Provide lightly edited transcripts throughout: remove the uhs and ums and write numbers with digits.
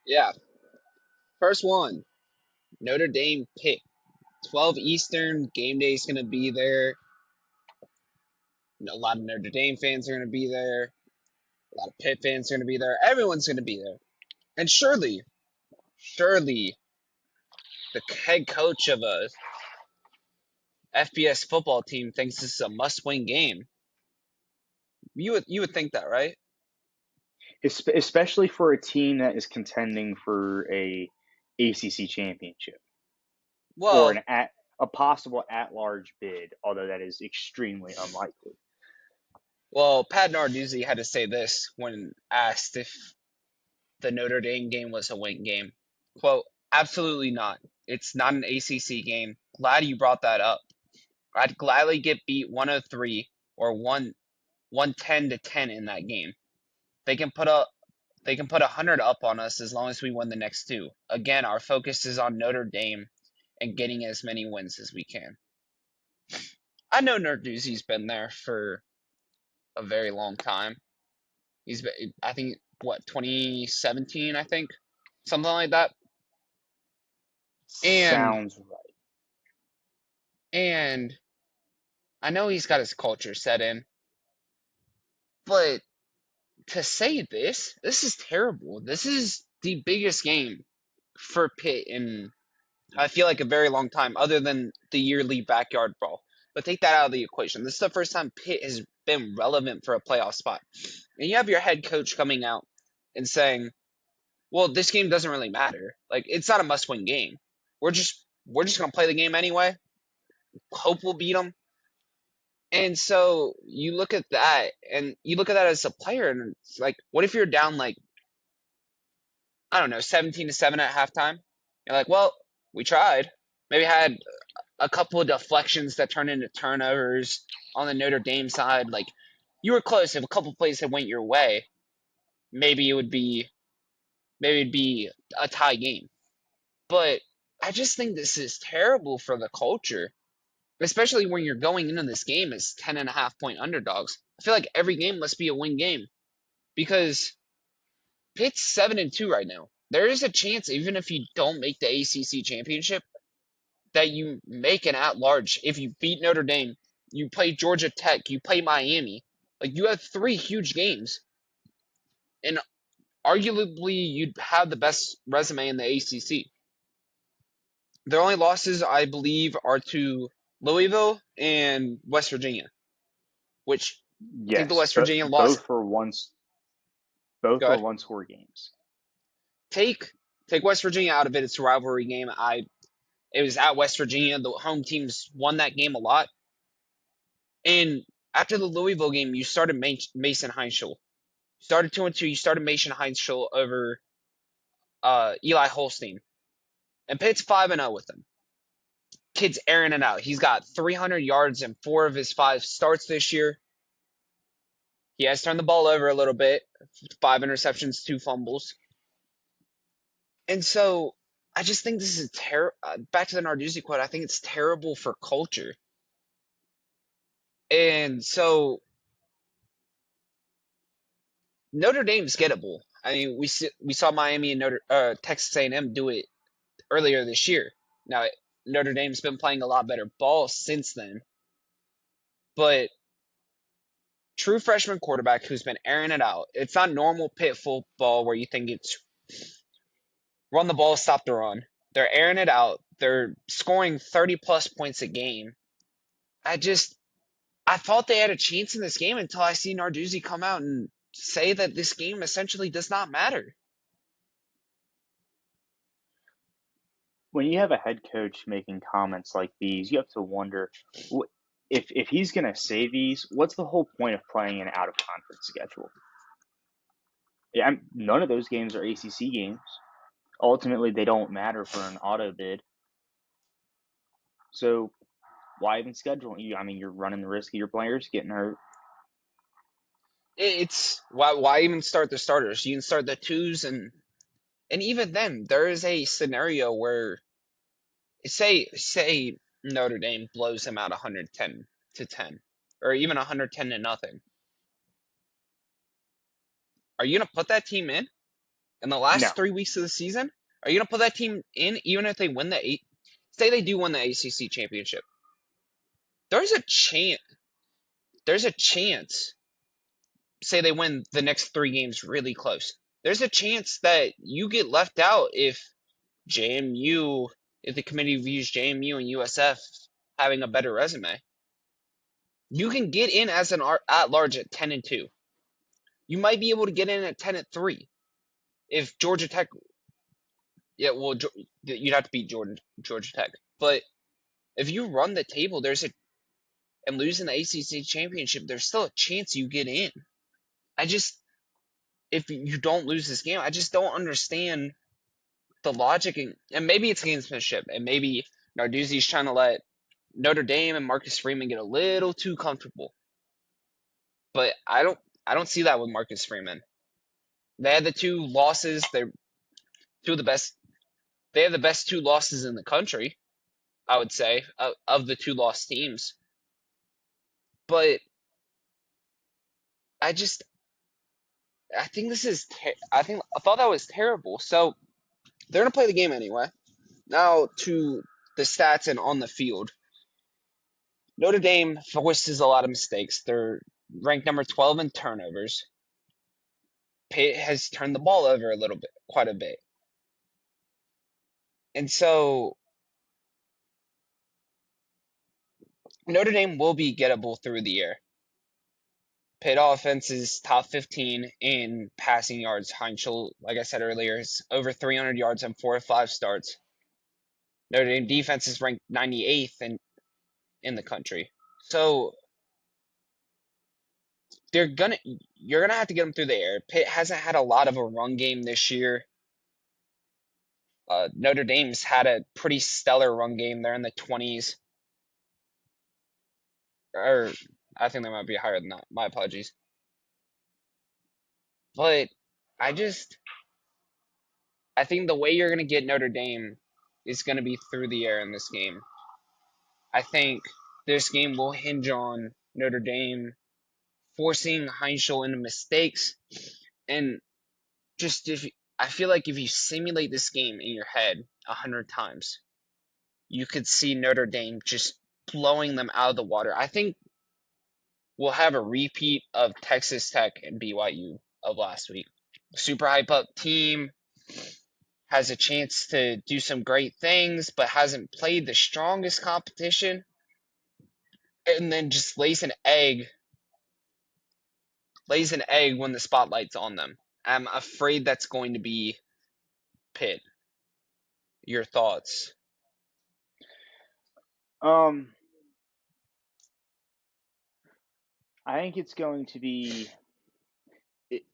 Yeah, first one, Notre Dame Pitt. 12 Eastern, game day is going to be there. A lot of Notre Dame fans are going to be there. A lot of Pitt fans are going to be there. Everyone's going to be there. And surely, the head coach of a FBS football team thinks this is a must-win game. You would think that, right? Especially for a team that is contending for a ACC championship or Well, a possible at-large bid, although that is extremely unlikely. Pat Narduzzi had to say this when asked if the Notre Dame game was a win game. Quote, absolutely not. It's not an ACC game. Glad you brought that up. I'd gladly get beat 103 or 110 to 10 in that game. They can put a they can put 100 up on us as long as we win the next two. Again, our focus is on Notre Dame and getting as many wins as we can. I know Narduzzi's been there for a very long time. He's been, I think, what, 2017, I think, something like that. And Sounds right. and I know he's got his culture set in, but to say this is terrible. This is the biggest game for Pitt in I feel like a very long time, other than the yearly backyard brawl. But take that out of the equation. This is the first time Pitt has been relevant for a playoff spot. And you have your head coach coming out and saying, "Well, this game doesn't really matter. Like it's not a must-win game. We're just gonna play the game anyway. Hope we'll beat them." And so you look at that, and you look at that as a player, and it's like, what if you're down like I don't know, 17-7 at halftime? You're like, well, we tried. Maybe had a couple of deflections that turned into turnovers on the Notre Dame side. Like you were close. If a couple plays that went your way, maybe it'd be a tie game. But I just think this is terrible for the culture, especially when you're going into this game as 10.5 point underdogs. I feel like every game must be a win game because Pitt's 7-2 right now. There is a chance, even if you don't make the ACC championship, that you make an at large. If you beat Notre Dame, you play Georgia Tech, you play Miami. Like you have three huge games, and arguably you'd have the best resume in the ACC. Their only losses, I believe, are to Louisville and West Virginia, which I think the Yes, West but Virginia loss. both Go are ahead. one-score games. Take West Virginia out of it. It's a rivalry game. It was at West Virginia. The home teams won that game a lot. And after the Louisville game, you started Mason Heinschel. Started 2-2. You started Mason Heinschel over Eli Holstein. And Pitt's 5-0 with him. Kid's airing it out. He's got 300 yards in four of his five starts this year. He has turned the ball over a little bit. 5 interceptions, 2 fumbles. And so I just think this is terrible. Back to the Narduzzi quote, I think it's terrible for culture. And so Notre Dame's gettable. I mean, we saw Miami and Texas A&M do it earlier this year. Now Notre Dame's been playing a lot better ball since then, but true freshman quarterback who's been airing it out. It's not normal Pitt football where you think it's run the ball, stop the run. They're airing it out. They're scoring 30 plus points a game. I just I thought they had a chance in this game until I see Narduzzi come out and say that this game essentially does not matter. When you have a head coach making comments like these, you have to wonder if he's going to say these, what's the whole point of playing an out of conference schedule? Yeah, none of those games are ACC games. Ultimately, they don't matter for an auto bid. So why even schedule? I mean, you're running the risk of your players getting hurt. It's why even start the starters? You can start the twos and even then there is a scenario where say Notre Dame blows them out 110 to 10 or even 110 to nothing. Are you going to put that team in? in the No. last 3 weeks of the season? Are you gonna put that team in even if they win the eight? Say they do win the ACC championship. There's a chance. There's a chance. Say they win the next 3 games really close. There's a chance that you get left out JMU, if the committee views JMU and USF having a better resume. You can get in as an at large at 10-2. You might be able to get in at 10-3 if Georgia Tech. Yeah, well, you'd have to beat Georgia Tech, but if you run the table, and losing the ACC championship, there's still a chance you get in. I just, if you don't lose this game, I just don't understand the logic, and maybe it's gamesmanship, and maybe Narduzzi's trying to let Notre Dame and Marcus Freeman get a little too comfortable. But I don't see that with Marcus Freeman. They had the two losses. They're two of the best. They have the best two losses in the country, I would say, of the two lost teams. But I just, I think this is, I thought that was terrible. So they're gonna play the game anyway. Now to the stats and on the field. Notre Dame forces a lot of mistakes. They're ranked number 12 in turnovers. Pitt has turned the ball over a little bit, quite a bit. And so Notre Dame will be gettable through the air. Pitt offense is top 15 in passing yards. Heinschel, like I said earlier, is over 300 yards in 4 or 5 starts. Notre Dame defense is ranked 98th in the country. So you're gonna have to get them through the air. Pitt hasn't had a lot of a run game this year. Notre Dame's had a pretty stellar run game. They're in the 20s, or I think they might be higher than that. My apologies. But I just I think the way you're gonna get Notre Dame is gonna be through the air in this game. I think this game will hinge on Notre Dame forcing Heinschel into mistakes, and just if I feel like if you simulate this game in your head 100 times, you could see Notre Dame just blowing them out of the water. I think we'll have a repeat of Texas Tech and BYU of last week. Super hype up team has a chance to do some great things, but hasn't played the strongest competition, and then just lays an egg when the spotlight's on them. I'm afraid that's going to be Pitt. Your thoughts? Um, I think it's going to be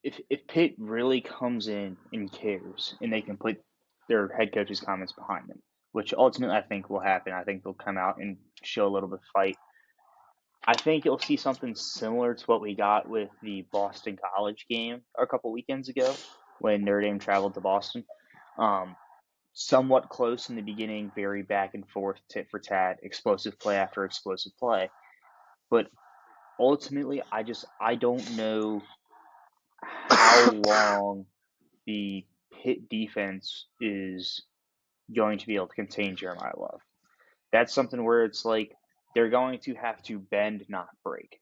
if Pitt really comes in and cares, and they can put their head coach's comments behind them, which ultimately I think will happen. I think they'll come out and show a little bit of fight. I think you'll see something similar to what we got with the Boston College game a couple weekends ago when Notre Dame traveled to Boston. Um, Somewhat close in the beginning, very back and forth, tit for tat, explosive play after explosive play. But ultimately, I don't know how long the Pitt defense is going to be able to contain Jeremiah Love. That's something where it's like they're going to have to bend, not break.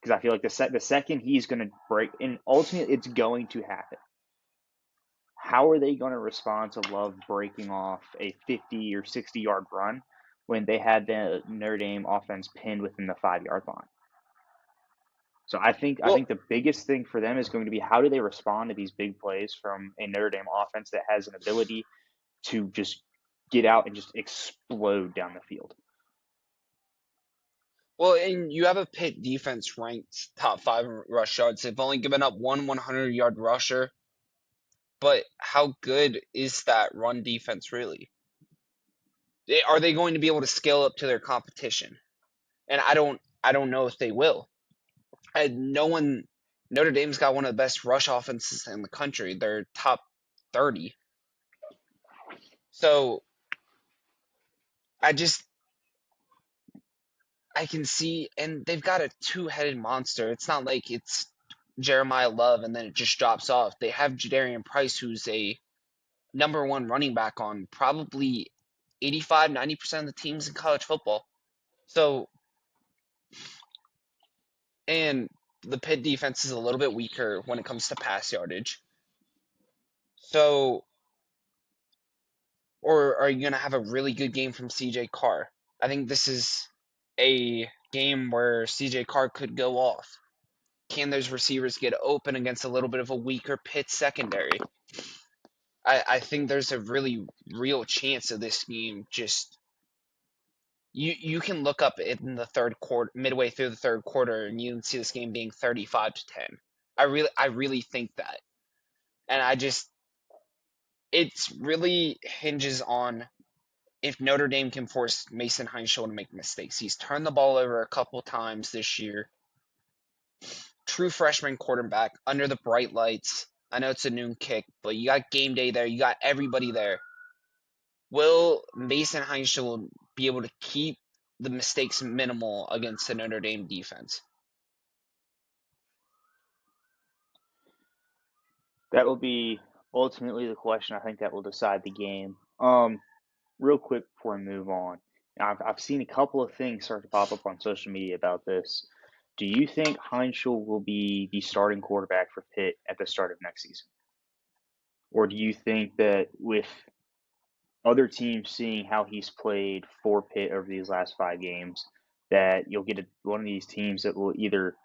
Because I feel like the second he's going to break, and ultimately it's going to happen. How are they going to respond to Love breaking off a 50 or 60-yard run when they had the Notre Dame offense pinned within the 5 yard line? So I Well, think the biggest thing for them is going to be how do they respond to these big plays from a Notre Dame offense that has an ability to just get out and just explode down the field. and you have a Pitt defense ranked top 5 in rush yards. They've only given up one 100-yard rusher, but how good is that run defense really? Are they going to be able to scale up to their competition? And I don't know if they will. No one. Notre Dame's got one of the best rush offenses in the country. They're top 30. So I just I can see, and they've got a two-headed monster. It's not like it's Jeremiah Love and then it just drops off. They have Jadarian Price, who's a number one running back on probably 85-90% of the teams in college football. So, and the Pitt defense is a little bit weaker when it comes to pass yardage. So, or are you going to have a really good game from CJ Carr? I think this is a game where CJ Carr could go off. Can those receivers get open against a little bit of a weaker Pitt secondary? I think there's a really real chance of this game just you can look up in the third quarter, midway through the third quarter, and you can see this game being 35-10. I really think that, and it's really hinges on if Notre Dame can force Mason Heinschel to make mistakes. He's turned the ball over a couple times this year. True freshman quarterback under the bright lights. I know it's a noon kick, but you got game day there. You got everybody there. Will Mason Heinschel be able to keep the mistakes minimal against the Notre Dame defense? That will be ultimately the question I think that will decide the game. Real quick before we move on, I've seen a couple of things start to pop up on social media about this. Do you think Heinschel will be the starting quarterback for Pitt at the start of next season? Or do you think that with other teams seeing how he's played for Pitt over these last 5 games, that you'll get one of these teams that will either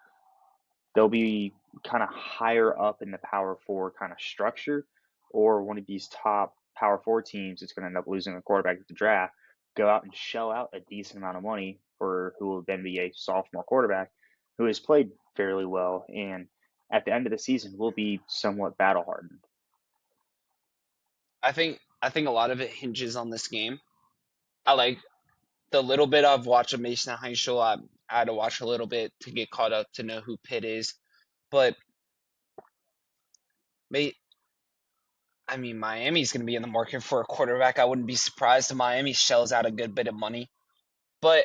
they'll be kind of higher up in the Power Four kind of structure, or one of these top Power Four teams that's going to end up losing a quarterback at the draft, go out and shell out a decent amount of money for who will then be a sophomore quarterback who has played fairly well and at the end of the season will be somewhat battle hardened. I think a lot of it hinges on this game. I like the little bit I've watched of Mason Heinschel. I had to watch a little bit to get caught up to know who Pitt is, but may I mean Miami's going to be in the market for a quarterback. I wouldn't be surprised if Miami shells out a good bit of money, but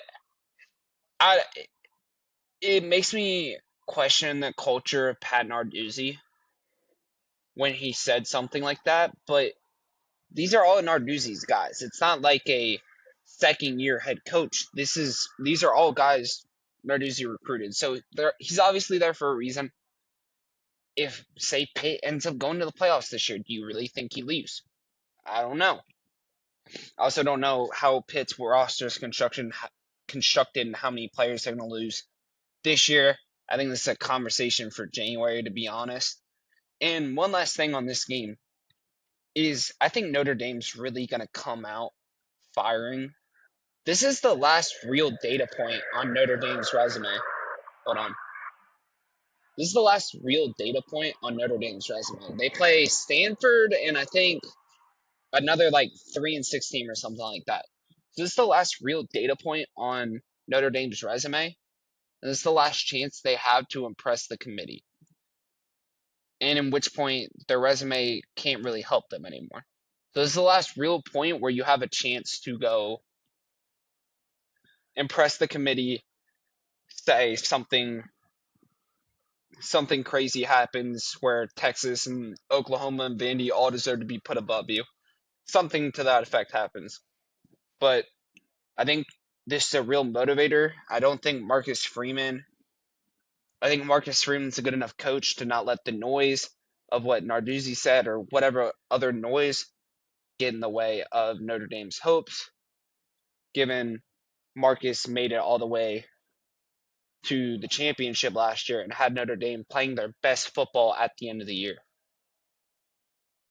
I it makes me question the culture of Pat Narduzzi when he said something like that. But these are all Narduzzi's guys. It's not like a second year head coach. These are all guys Narduzzi recruited. So he's obviously there for a reason. If say Pitt ends up going to the playoffs this year, do you really think he leaves? I don't know. I also don't know how Pitt's roster is constructed and how many players they're going to lose this year. I think this is a conversation for January, to be honest. And one last thing on this game is I think Notre Dame's really going to come out firing. This is the last real data point on Notre Dame's resume. Hold on. This is the last real data point on Notre Dame's resume. They play Stanford and I think another like 3-6 team or something like that. So this is the last real data point on Notre Dame's resume. And this is the last chance they have to impress the committee. And in which point their resume can't really help them anymore. So this is the last real point where you have a chance to go impress the committee, say something crazy happens where Texas and Oklahoma and Vandy all deserve to be put above you. Something to that effect happens. But I think this is a real motivator. I think Marcus Freeman's a good enough coach to not let the noise of what Narduzzi said or whatever other noise get in the way of Notre Dame's hopes, given Marcus made it all the way to the championship last year and had Notre Dame playing their best football at the end of the year.